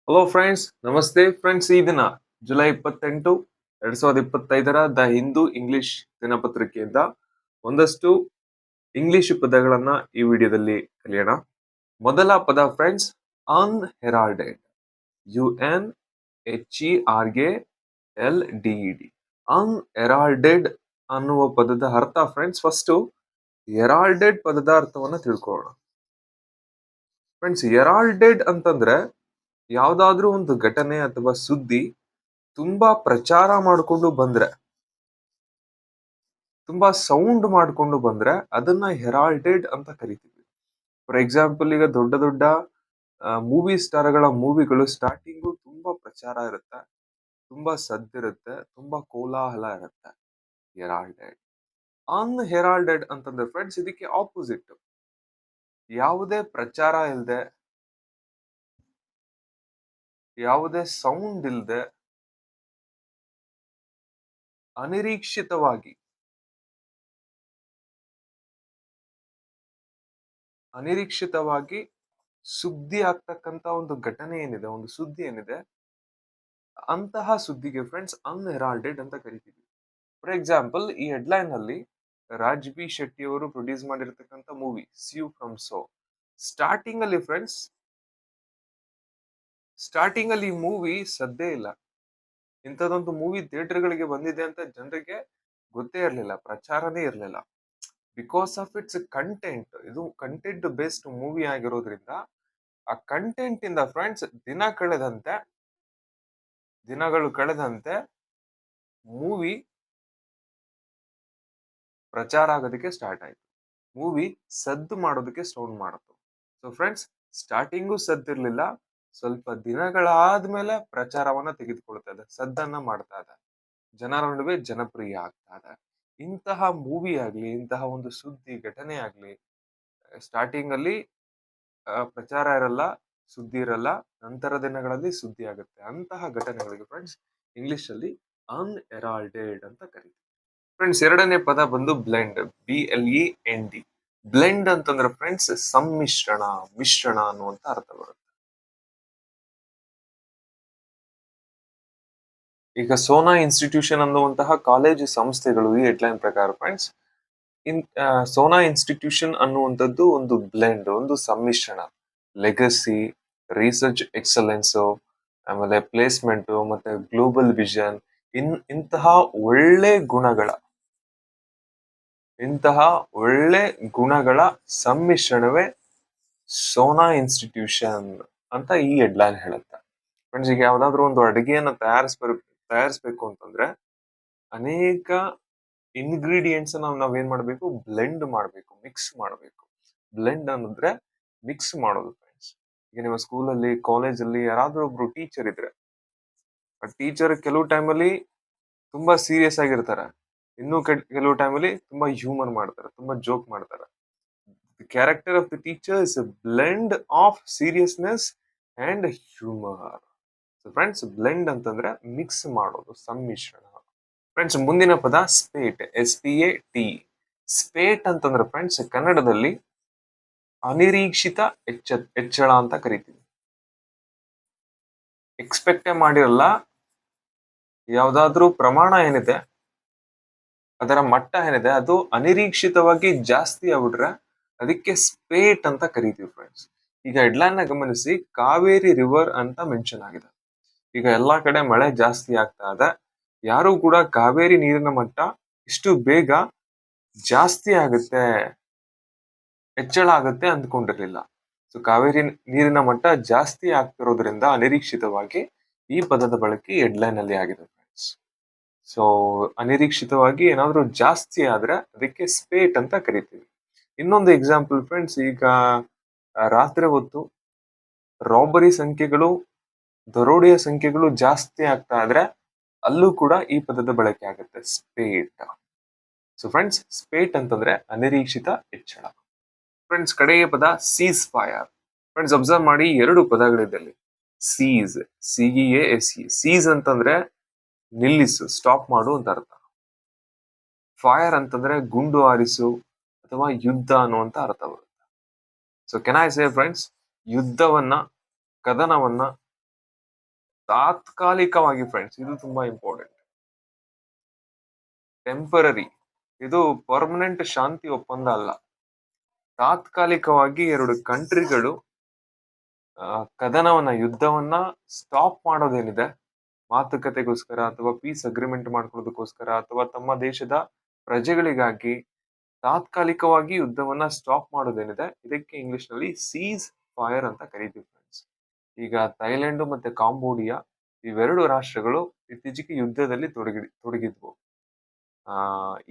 Hello friends, ನಮಸ್ತೆ friends. ಈ ದಿನ ಜುಲೈ 28, 2025 ದ ಹಿಂದೂ ಇಂಗ್ಲಿಷ್ ದಿನಪತ್ರಿಕೆಯಿಂದ ಒಂದಷ್ಟು ಇಂಗ್ಲಿಷ್ ಪದಗಳನ್ನ ಈ ವಿಡಿಯೋದಲ್ಲಿ ಕಲಿಯೋಣ. ಮೊದಲ ಪದ ಫ್ರೆಂಡ್ಸ್, ಅನ್ಹೆರಾಲ್ಡೆಡ್. UNHERALDED. ಅನ್ಹೆರಾಲ್ಡೆಡ್ ಅನ್ನುವ ಪದದ ಅರ್ಥ ಫ್ರೆಂಡ್ಸ್. ಫಸ್ಟ್ ಹೆರಾಲ್ಡೆಡ್ ಪದದ ಅರ್ಥವನ್ನ ತಿಳ್ಕೊಳ್ಳೋಣ. ಫ್ರೆಂಡ್ಸ್, ಹೆರಾಲ್ಡೆಡ್ ಅಂತಂದ್ರೆ ಯಾವ್ದಾದ್ರೂ ಒಂದು ಘಟನೆ ಅಥವಾ ಸುದ್ದಿ ತುಂಬಾ ಪ್ರಚಾರ ಮಾಡ್ಕೊಂಡು ಬಂದ್ರೆ, ತುಂಬಾ ಸೌಂಡ್ ಮಾಡ್ಕೊಂಡು ಬಂದ್ರೆ ಅದನ್ನ ಹೆರಾಲ್ಡೆಡ್ ಅಂತ ಕರಿತೀವಿ. ಫಾರ್ ಎಕ್ಸಾಂಪಲ್, ಈಗ ದೊಡ್ಡ ದೊಡ್ಡ ಮೂವಿ ಸ್ಟಾರ್ಗಳ ಮೂವಿಗಳು ಸ್ಟಾರ್ಟಿಂಗು ತುಂಬಾ ಪ್ರಚಾರ ಇರುತ್ತೆ, ತುಂಬಾ ಸದ್ದಿರುತ್ತೆ, ತುಂಬಾ ಕೋಲಾಹಲ ಇರುತ್ತೆ. ಹೆರಾಲ್ಡೆಡ್. ಅನ್ಹೆರಾಲ್ಡೆಡ್ ಅಂತಂದ್ರೆ ಫ್ರೆಂಡ್ಸ್ ಇದಕ್ಕೆ ಆಪೋಸಿಟ್. ಯಾವುದೇ ಪ್ರಚಾರ ಇಲ್ಲದೆ, ಯಾವುದೇ ಸೌಂಡ್ ಇಲ್ಲದೆ, ಅನಿರೀಕ್ಷಿತವಾಗಿ ಸುದ್ದಿ ಆಗ್ತಕ್ಕಂತ ಒಂದು ಘಟನೆ ಏನಿದೆ, ಒಂದು ಸುದ್ದಿ ಏನಿದೆ, ಅಂತಹ ಸುದ್ದಿಗೆ ಫ್ರೆಂಡ್ಸ್ ಅನ್ಹೆರಾಲ್ಡೆಡ್ ಅಂತ ಕರಿತೀವಿ. ಫಾರ್ ಎಕ್ಸಾಂಪಲ್, ಈ ಹೆಡ್ಲೈನ್ ಅಲ್ಲಿ ರಾಜ್ ಬಿ ಶೆಟ್ಟಿ ಅವರು ಪ್ರೊಡ್ಯೂಸ್ ಮಾಡಿರ್ತಕ್ಕಂಥ ಮೂವಿ ಸ್ಯೂ ಫ್ರಮ್ ಸೋ. ಸ್ಟಾರ್ಟಿಂಗ್ ಅಲ್ಲಿ ಫ್ರೆಂಡ್ಸ್, ಈ ಮೂವಿ ಸದ್ದೇ ಇಲ್ಲ. ಇಂಥದೊಂದು ಮೂವಿ ಥಿಯೇಟರ್ಗಳಿಗೆ ಬಂದಿದೆ ಅಂತ ಜನರಿಗೆ ಗೊತ್ತೇ ಇರಲಿಲ್ಲ, ಪ್ರಚಾರನೇ ಇರಲಿಲ್ಲ. Because of it's content. ಇದು ಕಂಟೆಂಟ್ ಬೇಸ್ಡ್ ಮೂವಿ ಆಗಿರೋದ್ರಿಂದ ಆ ಕಂಟೆಂಟ್ ಇಂದ ಫ್ರೆಂಡ್ಸ್ ದಿನಗಳು ಕಳೆದಂತೆ ಮೂವಿ ಪ್ರಚಾರ ಆಗೋದಕ್ಕೆ ಸ್ಟಾರ್ಟ್ ಆಯ್ತು. ಮೂವಿ ಸದ್ದು ಮಾಡೋದಕ್ಕೆ ಸ್ಟಾರ್ಟ್ ಮಾಡಿತು. ಸೊ ಫ್ರೆಂಡ್ಸ್, ಸ್ಟಾರ್ಟಿಂಗು ಸದ್ದಿರ್ಲಿಲ್ಲ, ಸ್ವಲ್ಪ ದಿನಗಳಾದ್ಮೇಲೆ ಪ್ರಚಾರವನ್ನ ತೆಗೆದುಕೊಳ್ತಾ ಇದೆ, ಸದ್ದನ್ನ ಮಾಡ್ತಾ ಇದೆ, ಜನರ ನಡುವೆ ಜನಪ್ರಿಯ ಆಗ್ತಾ ಇದೆ. ಇಂತಹ ಮೂವಿ ಆಗ್ಲಿ, ಇಂತಹ ಒಂದು ಸುದ್ದಿ ಘಟನೆ ಆಗ್ಲಿ, ಸ್ಟಾರ್ಟಿಂಗ್ ಅಲ್ಲಿ ಪ್ರಚಾರ ಇರಲ್ಲ, ಸುದ್ದಿ ಇರಲ್ಲ, ನಂತರ ದಿನಗಳಲ್ಲಿ ಸುದ್ದಿ ಆಗುತ್ತೆ. ಅಂತಹ ಘಟನೆಗಳಿಗೆ ಫ್ರೆಂಡ್ಸ್ ಇಂಗ್ಲಿಷ್ ಅಲ್ಲಿ ಅನ್ಹೆರಾಲ್ಡೆಡ್ ಅಂತ ಕರೀತೀವಿ. ಫ್ರೆಂಡ್ಸ್, ಎರಡನೇ ಪದ ಬಂದು ಬ್ಲೆಂಡ್. BLEND. ಬ್ಲೆಂಡ್ ಅಂತಂದ್ರೆ ಫ್ರೆಂಡ್ಸ್ ಸಮ್ಮಿಶ್ರಣ, ಮಿಶ್ರಣ ಅನ್ನುವಂತ ಅರ್ಥ ಬರುತ್ತೆ. ಈಗ ಸೋನಾ ಇನ್ಸ್ಟಿಟ್ಯೂಷನ್ ಅನ್ನುವಂತಹ ಕಾಲೇಜು ಸಂಸ್ಥೆಗಳು ಈ ಹೆಡ್ಲೈನ್ ಪ್ರಕಾರ ಫ್ರೆಂಡ್ಸ್, ಸೋನಾ ಇನ್ಸ್ಟಿಟ್ಯೂಷನ್ ಅನ್ನುವಂಥದ್ದು ಒಂದು ಬ್ಲೆಂಡ್, ಒಂದು ಸಮ್ಮಿಶ್ರಣ. ಲೆಗಸಿ, ರಿಸರ್ಚ್ ಎಕ್ಸಲೆನ್ಸ್, ಆಮೇಲೆ ಪ್ಲೇಸ್ಮೆಂಟ್ ಮತ್ತೆ ಗ್ಲೋಬಲ್ ವಿಷನ್, ಇಂತಹ ಒಳ್ಳೆ ಗುಣಗಳ ಸಮ್ಮಿಶ್ರಣವೇ ಸೋನಾ ಇನ್ಸ್ಟಿಟ್ಯೂಷನ್ ಅಂತ ಈ ಹೆಡ್ಲೈನ್ ಹೇಳುತ್ತೆ. ಫ್ರೆಂಡ್ಸ್, ಈಗ ಯಾವ್ದಾದ್ರು ಒಂದು ಅಡುಗೆಯನ್ನ ತಯಾರಿಸ್ಬೇಕು ಅಂತಂದ್ರೆ ಅನೇಕ ಇಂಗ್ರೀಡಿಯೆಂಟ್ಸ್ ನಾವೇನ್ ಮಾಡ್ಬೇಕು, ಬ್ಲೆಂಡ್ ಮಾಡ್ಬೇಕು, ಮಿಕ್ಸ್ ಮಾಡ್ಬೇಕು. ಬ್ಲೆಂಡ್ ಅಂದ್ರೆ ಮಿಕ್ಸ್ ಮಾಡೋದು ಫ್ರೆಂಡ್ಸ್. ಈಗ ನಿಮ್ಮ ಸ್ಕೂಲಲ್ಲಿ, ಕಾಲೇಜಲ್ಲಿ ಯಾರಾದ್ರೂ ಒಬ್ರು ಟೀಚರ್ ಇದ್ರೆ, ಆ ಟೀಚರ್ ಕೆಲವು ಟೈಮಲ್ಲಿ ತುಂಬಾ ಸೀರಿಯಸ್ ಆಗಿರ್ತಾರೆ, ಇನ್ನು ಕೆಲವು ಟೈಮಲ್ಲಿ ತುಂಬಾ ಹ್ಯೂಮರ್ ಮಾಡ್ತಾರೆ, ತುಂಬಾ ಜೋಕ್ ಮಾಡ್ತಾರೆ. The character of the teacher is A blend of seriousness and humour. Friends, blend ಅಂತಂದ್ರೆ ಮಿಕ್ಸ್ ಮಾಡೋದು, ಸಮ್ಮಿಶ್ರಣ. ಫ್ರೆಂಡ್ಸ್, ಮುಂದಿನ ಪದ ಸ್ಪೇಟ್. SPAT. ಸ್ಪೇಟ್ ಅಂತಂದ್ರೆ ಫ್ರೆಂಡ್ಸ್ ಕನ್ನಡದಲ್ಲಿ ಅನಿರೀಕ್ಷಿತ ಹೆಚ್ಚಳ ಅಂತ ಕರಿತೀವಿ. ಎಕ್ಸ್ಪೆಕ್ಟೇ ಮಾಡಿರಲ್ಲ, ಯಾವ್ದಾದ್ರೂ ಪ್ರಮಾಣ ಏನಿದೆ, ಅದರ ಮಟ್ಟ ಏನಿದೆ, ಅದು ಅನಿರೀಕ್ಷಿತವಾಗಿ ಜಾಸ್ತಿ ಆಗ್ಬಿಟ್ರೆ ಅದಕ್ಕೆ ಸ್ಪೇಟ್ ಅಂತ ಕರಿತೀವಿ ಫ್ರೆಂಡ್ಸ್. ಈಗ ಹೆಡ್ಲೈನ್ ನ ಗಮನಿಸಿ, ಕಾವೇರಿ ರಿವರ್ ಅಂತ ಮೆನ್ಷನ್ ಆಗಿದೆ. ಈಗ ಎಲ್ಲಾ ಕಡೆ ಮಳೆ ಜಾಸ್ತಿ ಆಗ್ತಾ ಇದೆ, ಯಾರು ಕೂಡ ಕಾವೇರಿ ನೀರಿನ ಮಟ್ಟ ಇಷ್ಟು ಬೇಗ ಜಾಸ್ತಿ ಆಗುತ್ತೆ, ಹೆಚ್ಚಳ ಆಗುತ್ತೆ ಅಂದ್ಕೊಂಡಿರ್ಲಿಲ್ಲ. ಸೊ ಕಾವೇರಿ ನೀರಿನ ಮಟ್ಟ ಜಾಸ್ತಿ ಆಗ್ತಿರೋದ್ರಿಂದ ಅನಿರೀಕ್ಷಿತವಾಗಿ ಈ ಪದದ ಬಳಕೆ ಹೆಡ್ಲೈನ್ ಅಲ್ಲಿ ಆಗಿದೆ ಫ್ರೆಂಡ್ಸ್. ಸೊ ಅನಿರೀಕ್ಷಿತವಾಗಿ ಏನಾದ್ರೂ ಜಾಸ್ತಿ ಆದ್ರೆ ಅದಕ್ಕೆ ಸ್ಪೇಟ್ ಅಂತ ಕರಿತೀವಿ. ಇನ್ನೊಂದು ಎಕ್ಸಾಂಪಲ್ ಫ್ರೆಂಡ್ಸ್, ಈಗ ರಾತ್ರಿ ಹೊತ್ತು ರಾಬರಿ ಸಂಖ್ಯೆಗಳು, ದರೋಡೆಯ ಸಂಖ್ಯೆಗಳು ಜಾಸ್ತಿ ಆಗ್ತಾ ಇದ್ರೆ ಅಲ್ಲೂ ಕೂಡ ಈ ಪದದ ಬಳಕೆ ಆಗುತ್ತೆ, ಸ್ಪೇಟ್. ಸೊ ಫ್ರೆಂಡ್ಸ್, ಸ್ಪೇಟ್ ಅಂತಂದ್ರೆ ಅನಿರೀಕ್ಷಿತ ಹೆಚ್ಚಳ. ಫ್ರೆಂಡ್ಸ್, ಕಡೆಯ ಪದ ಸೀಸ್ ಫೈರ್. ಫ್ರೆಂಡ್ಸ್, ಅಬ್ಸರ್ವ್ ಮಾಡಿ, ಎರಡು ಪದಗಳಿದ್ದಲ್ಲಿ. Seize, CEASE. ಸೀಸ್ ಅಂತಂದ್ರೆ ನಿಲ್ಲಿಸು, ಸ್ಟಾಪ್ ಮಾಡು ಅಂತ ಅರ್ಥ. ಫೈರ್ ಅಂತಂದ್ರೆ ಗುಂಡು ಹಾರಿಸು ಅಥವಾ ಯುದ್ಧ ಅನ್ನುವಂತ ಅರ್ಥ ಬರುತ್ತೆ. So can I say friends, ಯುದ್ಧವನ್ನ, ಕದನವನ್ನ ತಾತ್ಕಾಲಿಕವಾಗಿ ಫ್ರೆಂಡ್ಸ್, ಇದು ತುಂಬಾ ಇಂಪಾರ್ಟೆಂಟ್. ಟೆಂಪರರಿ, ಇದು ಪರ್ಮನೆಂಟ್ ಶಾಂತಿ ಒಪ್ಪಂದ ಅಲ್ಲ. ತಾತ್ಕಾಲಿಕವಾಗಿ ಎರಡು ಕಂಟ್ರಿಗಳು ಕದನವನ್ನ, ಯುದ್ಧವನ್ನ ಸ್ಟಾಪ್ ಮಾಡೋದೇನಿದೆ, ಮಾತುಕತೆಗೋಸ್ಕರ ಅಥವಾ ಪೀಸ್ ಅಗ್ರಿಮೆಂಟ್ ಮಾಡ್ಕೊಳ್ಳೋದಕ್ಕೋಸ್ಕರ ಅಥವಾ ತಮ್ಮ ದೇಶದ ಪ್ರಜೆಗಳಿಗಾಗಿ ತಾತ್ಕಾಲಿಕವಾಗಿ ಯುದ್ಧವನ್ನ ಸ್ಟಾಪ್ ಮಾಡೋದೇನಿದೆ, ಇದಕ್ಕೆ ಇಂಗ್ಲಿಷ್ ನಲ್ಲಿ ಸೀಸ್ ಫೈರ್ ಅಂತ ಕರಿತೀವಿ ಫ್ರೆಂಡ್ಸ್. ಈಗ ಥೈಲ್ಯಾಂಡ್ ಮತ್ತೆ ಕಾಂಬೋಡಿಯಾ ಇವೆರಡು ರಾಷ್ಟ್ರಗಳು ಇತ್ತೀಚೆಗೆ ಯುದ್ಧದಲ್ಲಿ ತೊಡಗಿದ್ವು.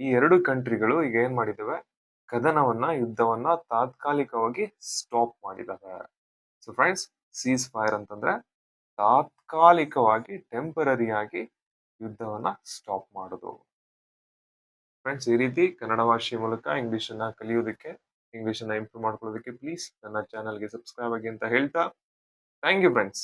ಈ ಎರಡು ಕಂಟ್ರಿಗಳು ಈಗ ಏನ್ ಮಾಡಿದಾವೆ, ಕದನವನ್ನ, ಯುದ್ಧವನ್ನ ತಾತ್ಕಾಲಿಕವಾಗಿ ಸ್ಟಾಪ್ ಮಾಡಿದಾವೆ. ಸೊ ಫ್ರೆಂಡ್ಸ್, ಸೀಸ್ ಫೈರ್ ಅಂತಂದ್ರೆ ತಾತ್ಕಾಲಿಕವಾಗಿ, ಟೆಂಪರರಿ ಆಗಿ ಯುದ್ಧವನ್ನ ಸ್ಟಾಪ್ ಮಾಡೋದು. ಫ್ರೆಂಡ್ಸ್, ಈ ರೀತಿ ಕನ್ನಡ ಭಾಷೆಯ ಮೂಲಕ ಇಂಗ್ಲಿಷ್ ಅನ್ನ ಕಲಿಯೋದಕ್ಕೆ, ಇಂಗ್ಲಿಷ್ ಅನ್ನ ಇಂಪ್ರೂವ್ ಮಾಡ್ಕೊಳ್ಳೋದಕ್ಕೆ ಪ್ಲೀಸ್ ನನ್ನ ಚಾನಲ್ಗೆ ಸಬ್ಸ್ಕ್ರೈಬ್ ಆಗಿ ಅಂತ ಹೇಳ್ತಾ, ಥ್ಯಾಂಕ್ ಯು ಫ್ರೆಂಡ್ಸ್.